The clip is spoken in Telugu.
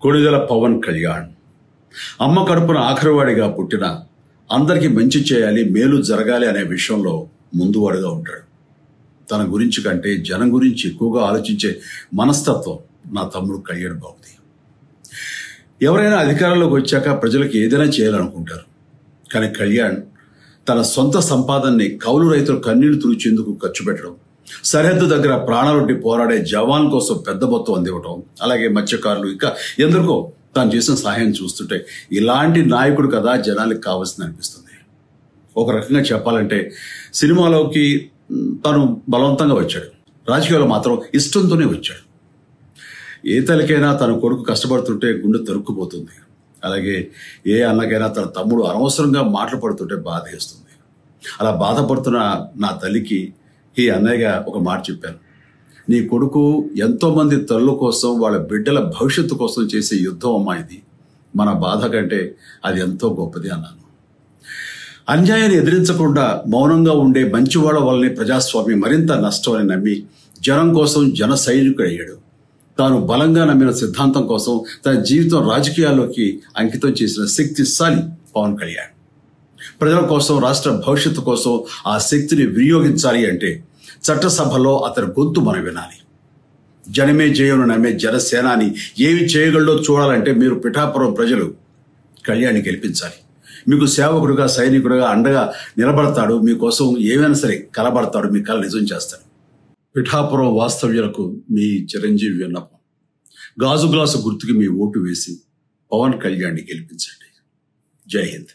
కొణిదెల పవన్ కళ్యాణ్ అమ్మ కడుపున ఆఖరివాడిగా పుట్టిన అందరికీ మంచి చేయాలి, మేలు జరగాలి అనే విషయంలో ముందువాడుగా ఉంటాడు. తన గురించి కంటే జనం గురించి ఎక్కువగా ఆలోచించే మనస్తత్వం నా తమ్ముడు కళ్యాణ్ బాబుది. ఎవరైనా అధికారంలోకి వచ్చాక ప్రజలకు ఏదైనా చేయాలనుకుంటారు. కానీ కళ్యాణ్ తన సొంత సంపాదనని కౌలు రైతులు కన్నీళ్లు తుడిచేందుకు ఖర్చు పెట్టడం, సరిహద్దు దగ్గర ప్రాణాలొడ్డి పోరాడే జవాన్ కోసం పెద్ద మొత్తం అందివ్వటం, అలాగే మత్స్యకారులు ఇంకా ఎందరికో తాను చేసిన సహాయం చూస్తుంటే ఇలాంటి నాయకుడు కదా జనాలకు కావాల్సింది అనిపిస్తుంది. ఒక రకంగా చెప్పాలంటే సినిమాలోకి తను బలవంతంగా వచ్చాడు, రాజకీయాల్లో మాత్రం ఇష్టంతోనే వచ్చాడు. ఏ తల్లికైనా తన కొడుకు కష్టపడుతుంటే గుండె తరుక్కుపోతుంది. అలాగే ఏ అన్నకైనా తన తమ్ముడు అనవసరంగా మాటలు పడుతుంటే బాధేస్తుంది. అలా బాధపడుతున్న నా తల్లికి ఈ అన్నయ్యగా ఒక మాట చెప్పాను. నీ కొడుకు ఎంతో మంది తల్లుల కోసం, వాళ్ళ బిడ్డల భవిష్యత్తు కోసం చేసే యుద్ధం అమ్మా ఇది. మన బాధ కంటే అది ఎంతో గొప్పది అన్నాను. అన్యాయాన్ని ఎదిరించకుండా మౌనంగా ఉండే మంచివాళ్ల వల్లనే ప్రజాస్వామ్యం మరింత నష్టం అని నమ్మి జనం కోసం జన సైనికుడు అయ్యాడు. తాను బలంగా నమ్మిన సిద్ధాంతం కోసం తన జీవితం రాజకీయాల్లోకి అంకితం చేసిన శక్తిశాలి పవన్ కళ్యాణ్. ప్రజల కోసం, రాష్ట్ర భవిష్యత్తు కోసం ఆ శక్తిని వినియోగించాలి అంటే చట్టసభలో అతని గొంతు మనం వినాలి. జనమే జయను నమ్మే జనసేనాని ఏమి చేయగలడో చూడాలంటే మీరు పిఠాపురం ప్రజలు కళ్యాణ్ని గెలిపించాలి. మీకు సేవకుడుగా, సైనికుడుగా అండగా నిలబడతాడు. మీకోసం ఏమైనా సరే కలబడతాడు, మీ కళ నిజం చేస్తాడు. పిఠాపురం వాస్తవ్యులకు మీ చిరంజీవి విన్నపం, గాజు గ్లాసు గుర్తుకి మీ ఓటు వేసి పవన్ కళ్యాణ్ని గెలిపించండి. జై హింద్.